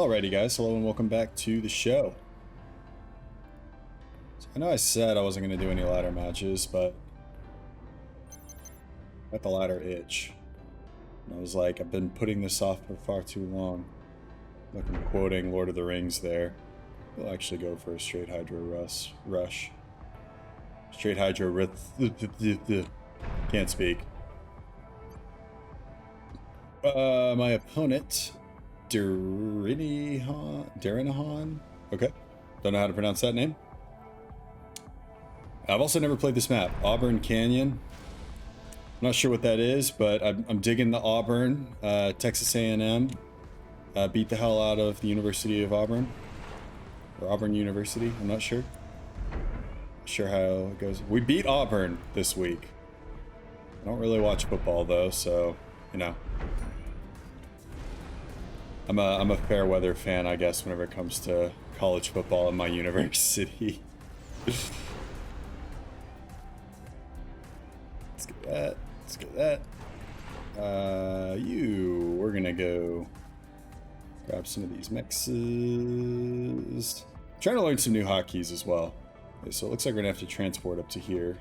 Alrighty guys, hello and welcome back to the show. So I know I said I wasn't going to do any ladder matches, but I got the ladder itch. And I was like, I've been putting this off for far too long. Like I'm quoting Lord of the Rings there. We'll actually go for a straight Hydro rush. Straight Hydro can't speak. My opponent, Darinahan? Okay. Don't know how to pronounce that name. I've also never played this map. Auburn Canyon. Not sure what that is, but I'm digging the Auburn. Texas A&M beat the hell out of the University of Auburn. Or Auburn University, I'm not sure. Not sure how it goes. We beat Auburn this week. I don't really watch football though, so, you know. I'm a fair weather fan, I guess, whenever it comes to college football in my university. Let's get that. Let's get that. We're gonna go grab some of these mexes. Trying to learn some new hotkeys as well. Okay, so it looks like we're gonna have to transport up to here.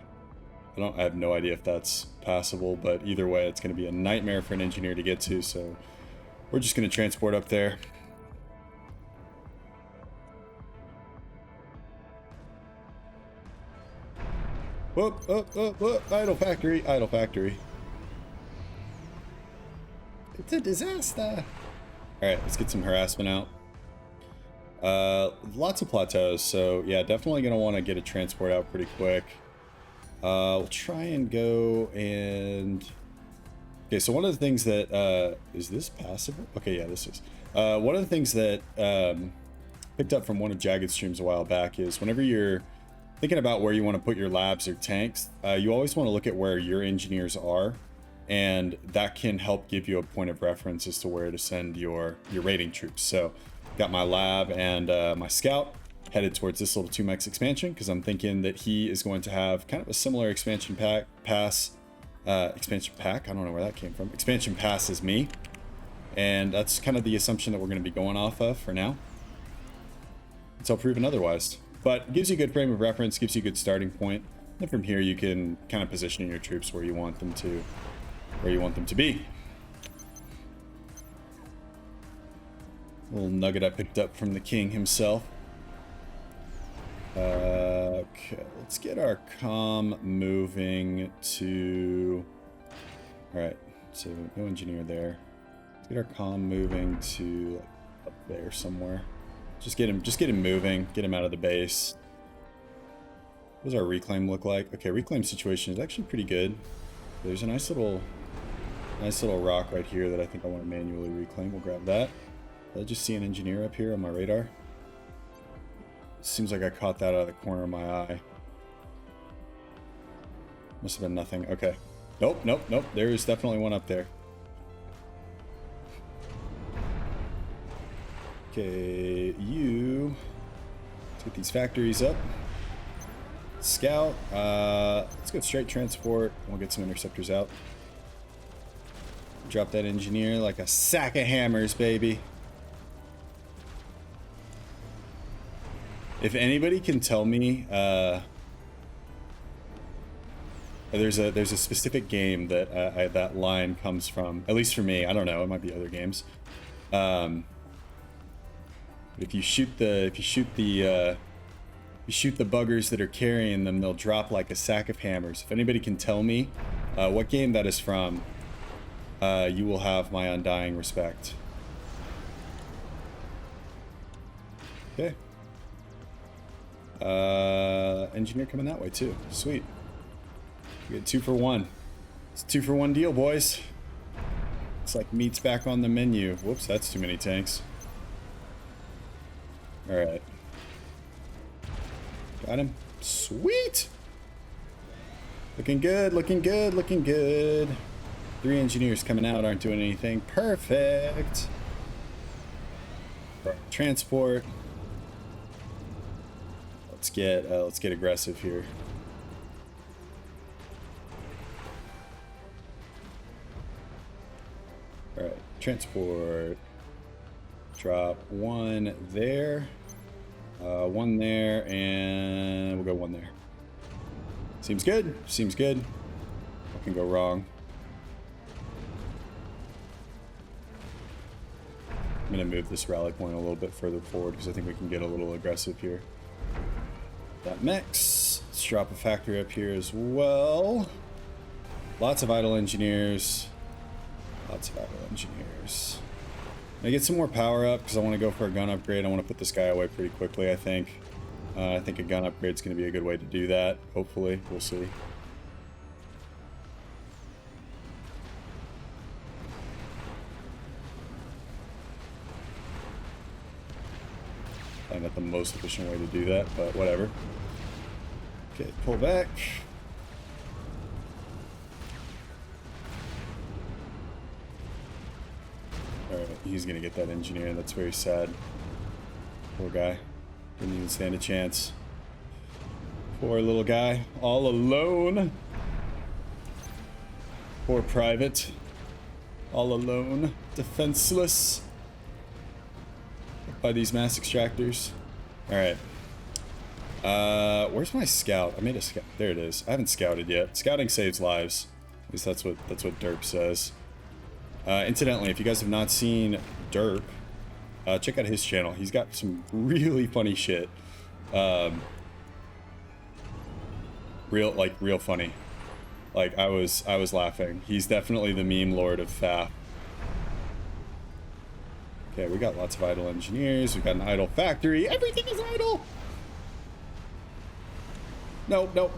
I have no idea if that's passable, but either way, it's gonna be a nightmare for an engineer to get to, so we're just going to transport up there. Whoop, whoop, whoop, whoop. Idle factory, idle factory. It's a disaster. Alright, let's get some harassment out. Lots of plateaus, so yeah, definitely going to want to get a transport out pretty quick. We'll try and go and... Okay, so one of the things that, is this passable? Okay, yeah, this is. One of the things that picked up from one of Jagged's streams a while back is whenever you're thinking about where you want to put your labs or tanks, you always want to look at where your engineers are, and that can help give you a point of reference as to where to send your raiding troops. So, got my lab and my scout headed towards this little 2-mex expansion, because I'm thinking that he is going to have kind of a similar expansion pass. Expansion pack, I don't know where that came from. Expansion pass is me, and that's kind of the assumption that we're going to be going off of for now until proven otherwise. But it gives you a good frame of reference, gives you a good starting point, and from here you can kind of position your troops where you want them to be. Little nugget I picked up from the king himself. Okay, let's get our comm moving to... Alright, so no engineer there. Let's get our comm moving to like, up there somewhere. Just get him moving, get him out of the base. What does our reclaim look like? Okay, reclaim situation is actually pretty good. There's a nice little rock right here that I think I want to manually reclaim. We'll grab that. I just see an engineer up here on my radar. Seems like I caught that out of the corner of my eye. Must have been nothing. Okay. Nope, nope, nope. There is definitely one up there. Okay, let's get these factories up. Scout. Let's go straight transport. We'll get some interceptors out. Drop that engineer like a sack of hammers, baby. If anybody can tell me, there's a specific game that that line comes from. At least for me, I don't know. It might be other games. But if you shoot the buggers that are carrying them, they'll drop like a sack of hammers. If anybody can tell me what game that is from, you will have my undying respect. Okay. Engineer coming that way too. Sweet. We get 2 for 1. It's a 2 for 1 deal, boys. It's like meat's back on the menu. Whoops, that's too many tanks. Alright. Got him. Sweet! Looking good, looking good, looking good. 3 engineers coming out aren't doing anything. Perfect. Transport. Let's get aggressive here. All right, transport. drop one there, one there, and we'll go one there. Seems good. Seems good. What can go wrong? I'm going to move this rally point a little bit further forward because I think we can get a little aggressive here. That mix. Let's drop a factory up here as well. Lots of idle engineers. Lots of idle engineers. I get some more power up because I want to go for a gun upgrade. I want to put this guy away pretty quickly, I think. I think a gun upgrade is going to be a good way to do that. Hopefully. We'll see. Probably not the most efficient way to do that, but whatever. Okay, pull back. Alright, he's gonna get that engineer. That's very sad. Poor guy. Didn't even stand a chance. Poor little guy. All alone. Poor private. All alone. Defenseless. By these mass extractors. Alright. Where's my scout? I made a scout. There it is. I haven't scouted yet. Scouting saves lives. At least that's what Derp says. Incidentally, if you guys have not seen Derp, check out his channel. He's got some really funny shit. Real funny. Like I was laughing. He's definitely the meme lord of FAF. Okay, we got lots of idle engineers. We've got an idle factory. Everything is idle. No, don't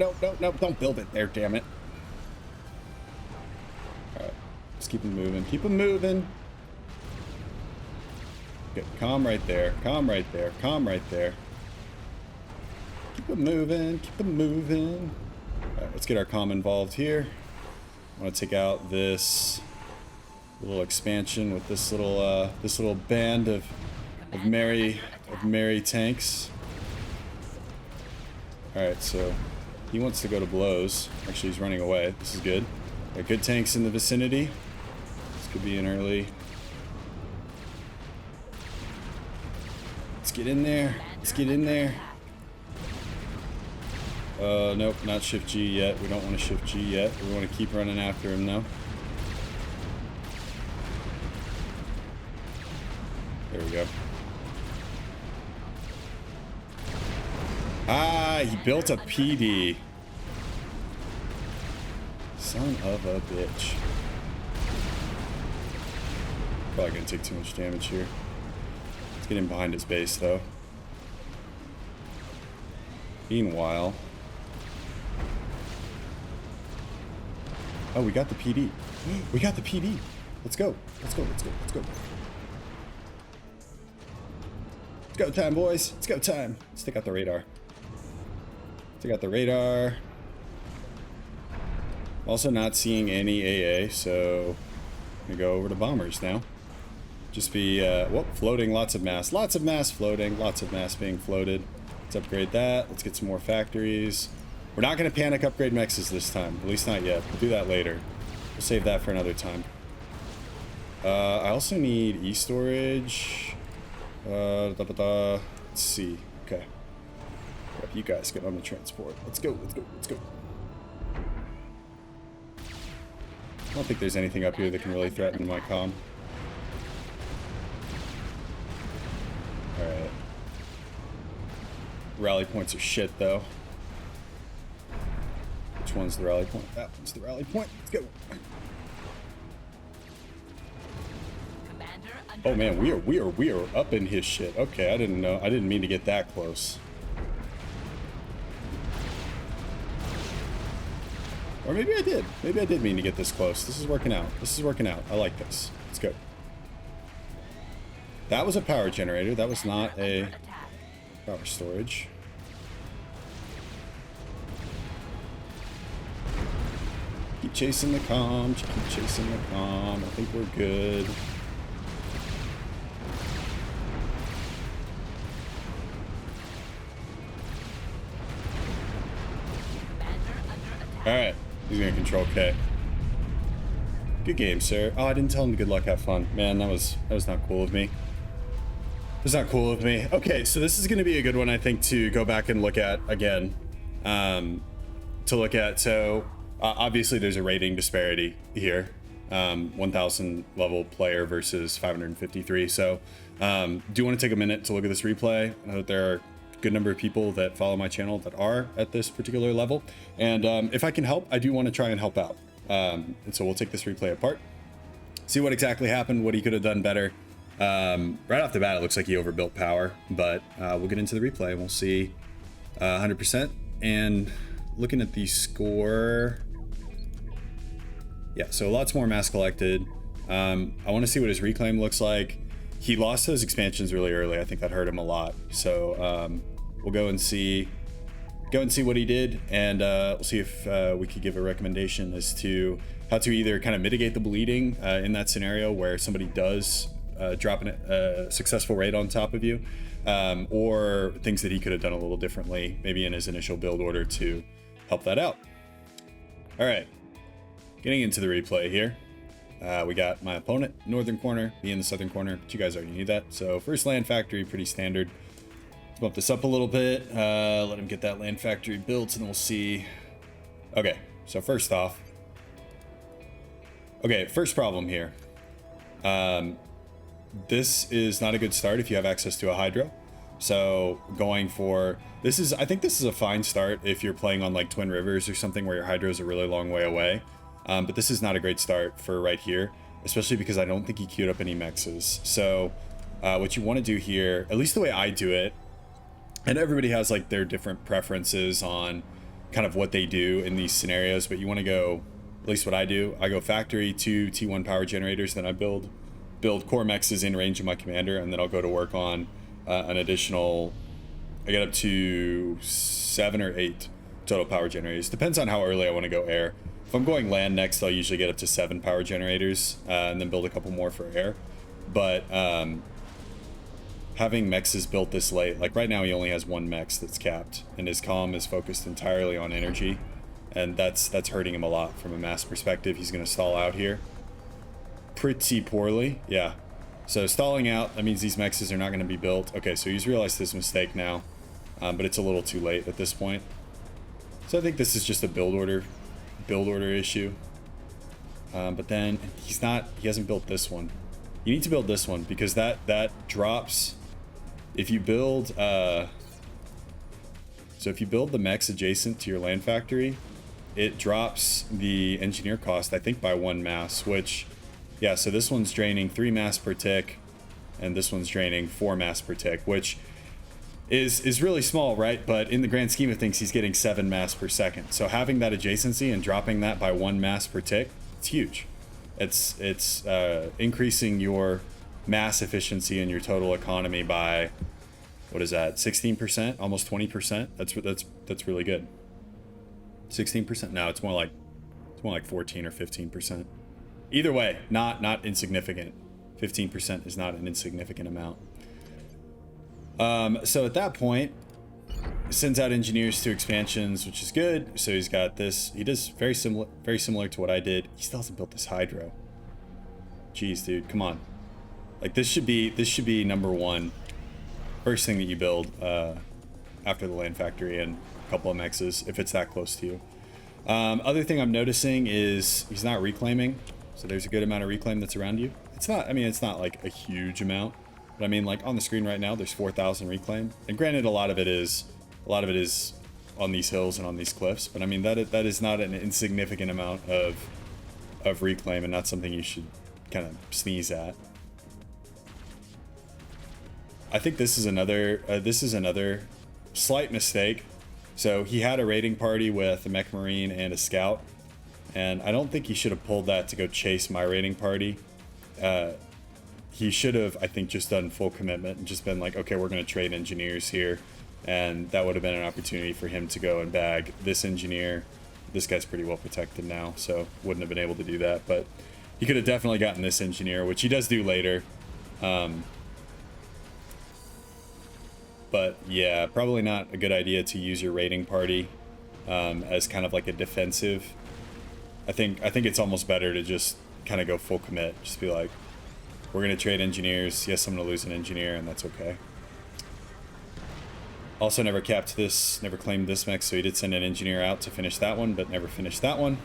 build it there, damn it. Alright, let's keep them moving. Keep them moving. Okay, calm right there. Calm right there. Calm right there. Keep them moving. Keep them moving. Alright, let's get our comm involved here. I want to take out this little expansion with this little band of merry tanks. Alright, so he wants to go to blows. Actually, he's running away. This is good. Got good tanks in the vicinity. This could be an early. Let's get in there. Let's get in there. Nope, not shift G yet. We don't want to shift G yet. We want to keep running after him though. There we go. Ah, he built a PD. Son of a bitch. Probably gonna take too much damage here. Let's get in behind his base though. Meanwhile. Oh, we got the PD. We got the PD. Let's go. Let's go. Let's go. Let's go. It's go time, boys. It's go time. Let's take out the radar. Take out the radar. Also not seeing any AA, so I'm gonna go over to bombers now. Just be, whoop, floating, lots of mass. Lots of mass floating, lots of mass being floated. Let's upgrade that. Let's get some more factories. We're not gonna panic upgrade mexes this time, at least not yet. We'll do that later. We'll save that for another time. I also need e-storage. Let's see. Okay. Yep, you guys get on the transport. Let's go, let's go, let's go. I don't think there's anything up here that can really threaten my comm. Alright. Rally points are shit, though. Which one's the rally point? That one's the rally point. Let's go. Oh man, we are up in his shit. Okay, I didn't know. I didn't mean to get that close. Or maybe I did. Maybe I did mean to get this close. This is working out. This is working out. I like this. Let's go. That was a power generator. That was not a power storage. Keep chasing the comm. Keep chasing the comm. I think we're good. Alright. He's gonna control K. Good game, sir. Oh, I didn't tell him to good luck, have fun. Man, that was not cool of me. It's not cool with me. Okay, so this is going to be a good one, I think, to go back and look at again. So obviously there's a rating disparity here. 1000 level player versus 553. So do you want to take a minute to look at this replay? I know that there are a good number of people that follow my channel that are at this particular level. And if I can help, I do want to try and help out. And so we'll take this replay apart, see what exactly happened, what he could have done better. Right off the bat, it looks like he overbuilt power, but we'll get into the replay and we'll see 100%. And looking at the score, yeah, so lots more mass collected. I want to see what his reclaim looks like. He lost those expansions really early. I think that hurt him a lot. So we'll go and see what he did, and we'll see if we could give a recommendation as to how to either kind of mitigate the bleeding in that scenario where somebody does drop a successful raid on top of you, or things that he could have done a little differently, maybe in his initial build order to help that out. All right, getting into the replay here. We got my opponent, northern corner, me in the southern corner, but you guys already knew that. So first land factory, pretty standard. Let's bump this up a little bit, let him get that land factory built, and we'll see. Okay, so first off, okay, first problem here. This is not a good start if you have access to a hydro. So going for this is, I think this is a fine start if you're playing on like Twin Rivers or something where your hydro is a really long way away. But this is not a great start for right here, especially because I don't think he queued up any mexes. So what you want to do here, at least the way I do it, and everybody has like their different preferences on kind of what they do in these scenarios, but you want to go, at least what I do, I go factory to T1 power generators, then I build core mexes in range of my commander, and then I'll go to work on an additional, I get up to 7 or 8 total power generators. Depends on how early I want to go air. If I'm going land next, I'll usually get up to 7 power generators and then build a couple more for air. But having mexes built this late, like right now he only has 1 mex that's capped, and his comm is focused entirely on energy, and that's hurting him a lot from a mass perspective. He's going to stall out here pretty poorly. Yeah, so stalling out, that means these mexes are not going to be built. Okay, so he's realized his mistake now, but it's a little too late at this point. So I think this is just a build order issue. But then he hasn't built this one. You need to build this one, because that drops if you build so if you build the mex adjacent to your land factory, it drops the engineer cost, I think, by 1 mass, which, yeah, so this one's draining 3 mass per tick, and this one's draining 4 mass per tick, which is really small, right? But in the grand scheme of things, he's getting 7 mass per second. So having that adjacency and dropping that by 1 mass per tick, it's huge. It's increasing your mass efficiency and your total economy by, what is that, 16%, almost 20%. That's really good. 16%. No, it's more like 14 or 15%. Either way, not insignificant. 15% is not an insignificant amount. So at that point, sends out engineers to expansions, which is good. So he's got this. He does very similar to what I did. He still hasn't built this hydro. Jeez, dude, come on. Like this should be number 1, first thing that you build after the land factory and a couple of mexes if it's that close to you. Other thing I'm noticing is he's not reclaiming. So there's a good amount of reclaim that's around you. It's not, I mean, it's not like a huge amount, but I mean, like on the screen right now, there's 4,000 reclaim. And granted, a lot of it is on these hills and on these cliffs, but I mean, that is not an insignificant amount of reclaim, and not something you should kind of sneeze at. I think this is another slight mistake. So he had a raiding party with a mech marine and a scout, and I don't think he should have pulled that to go chase my raiding party. He should have, I think, just done full commitment and just been like, okay, we're going to trade engineers here, and that would have been an opportunity for him to go and bag this engineer. This guy's pretty well protected now, so wouldn't have been able to do that, but he could have definitely gotten this engineer, which he does do later. But yeah, probably not a good idea to use your raiding party as kind of like a defensive. I think it's almost better to just kind of go full commit. Just be like, We're going to trade engineers. Yes, I'm going to lose an engineer, and that's okay. Also never capped this, never claimed this mech, so he did send an engineer out to finish that one, but never finished that one.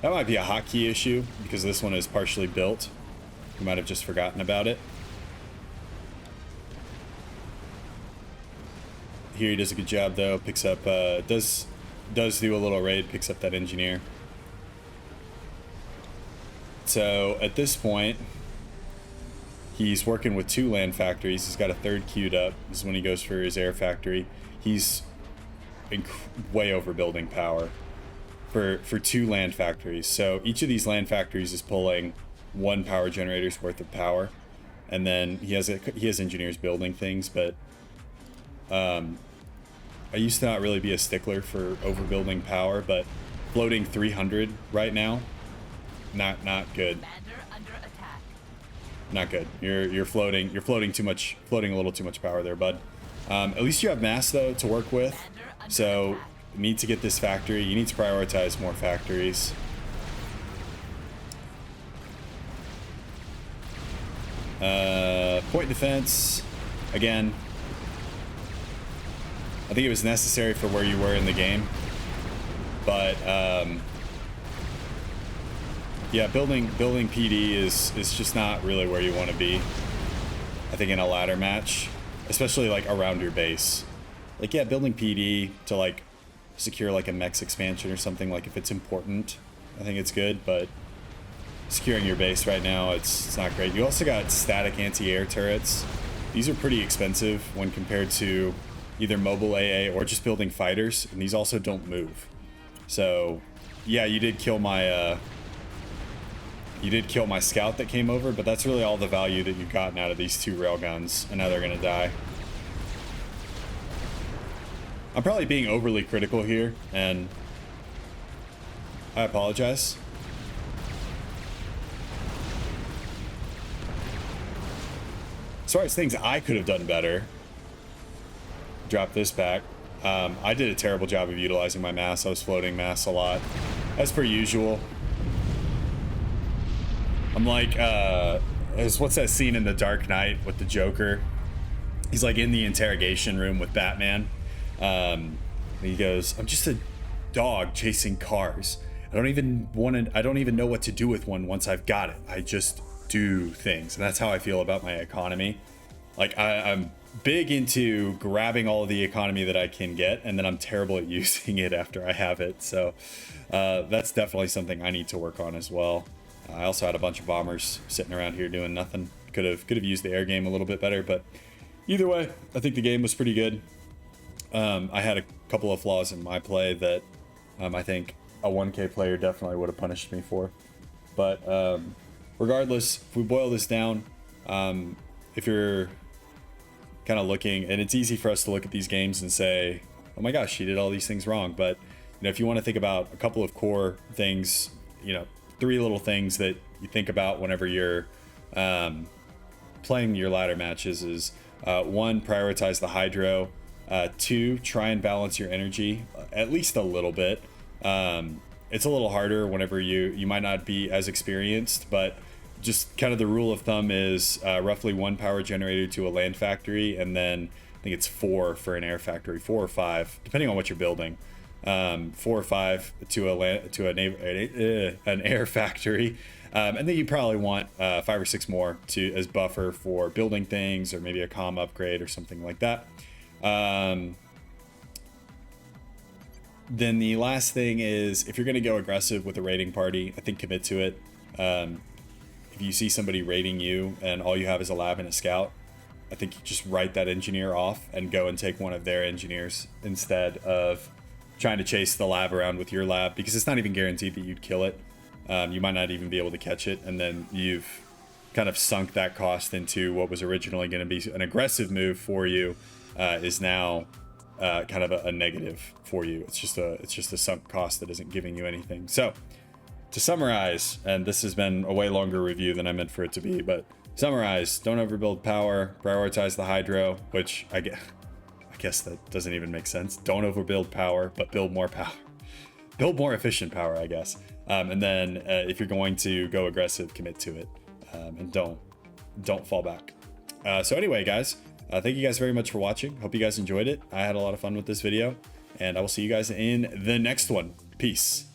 That might be a hotkey issue, because this one is partially built. You might have just forgotten about it. Here he does a good job, though. Picks up, does do a little raid, picks up that engineer. So, at this point, he's working with 2 land factories. He's got a 3rd queued up. This is when he goes for his air factory. He's way over building power for 2 land factories. So each of these land factories is pulling 1 power generator's worth of power, and then he has engineers building things. But I used to not really be a stickler for overbuilding power, but floating 300 right now, not good. Not good. You're floating too much, floating a little too much power there, bud. At least you have mass though to work with, so you need to get this factory. You need to prioritize more factories. Point defense, again. I think it was necessary for where you were in the game, but yeah, building PD is just not really where you want to be. I think in a ladder match, especially like around your base. Like, yeah, building PD to like secure like a mech's expansion or something, like if it's important, I think it's good, but securing your base right now, it's not great. You also got static anti-air turrets. These are pretty expensive when compared to either mobile AA or just building fighters, and these also don't move. So yeah, you did kill my scout that came over, but that's really all the value that you've gotten out of these 2 railguns, and now they're gonna die. I'm probably being overly critical here, and I apologize. As far as things I could have done better, drop this back. I did a terrible job of utilizing my mass. I was floating mass a lot, as per usual. I'm like, what's that scene in The Dark Knight with the Joker? He's like in the interrogation room with Batman. He goes, "I'm just a dog chasing cars. I don't even know what to do with one once I've got it. I just do things." And that's how I feel about my economy. Like, I'm big into grabbing all of the economy that I can get, and then I'm terrible at using it after I have it. So that's definitely something I need to work on as well. I also had a bunch of bombers sitting around here doing nothing. Could have used the air game a little bit better, but either way, I think the game was pretty good. I had a couple of flaws in my play that I think a 1K player definitely would have punished me for. But regardless, if we boil this down, if you're kind of looking, and it's easy for us to look at these games and say, oh my gosh, he did all these things wrong. But if you want to think about a couple of core things, 3 little things that you think about whenever you're playing your ladder matches is 1, prioritize the hydro. 2, try and balance your energy at least a little bit. It's a little harder whenever you might not be as experienced, but just kind of the rule of thumb is roughly 1 power generator to a land factory, and then I think it's 4 for an air factory, 4 or 5 depending on what you're building. 4 or 5 to an air factory, and then you probably want 5 or 6 more as buffer for building things, or maybe a comm upgrade or something like that. Then the last thing is, if you're going to go aggressive with a raiding party, I think commit to it. If you see somebody raiding you and all you have is a lab and a scout, I think you just write that engineer off and go and take one of their engineers instead of trying to chase the lab around with your lab, because it's not even guaranteed that you'd kill it. You might not even be able to catch it, and then you've kind of sunk that cost into what was originally going to be an aggressive move for you, is now kind of a negative for you. It's just a sunk cost that isn't giving you anything. So to summarize, and this has been a way longer review than I meant for it to be, but summarize: don't overbuild power, prioritize the hydro, which I guess that doesn't even make sense. Don't overbuild power, but build more power. Build more efficient power, I guess. And then if you're going to go aggressive, commit to it. And don't don't fall back. So anyway, guys, thank you guys very much for watching. Hope you guys enjoyed it. I had a lot of fun with this video, and I will see you guys in the next one. Peace.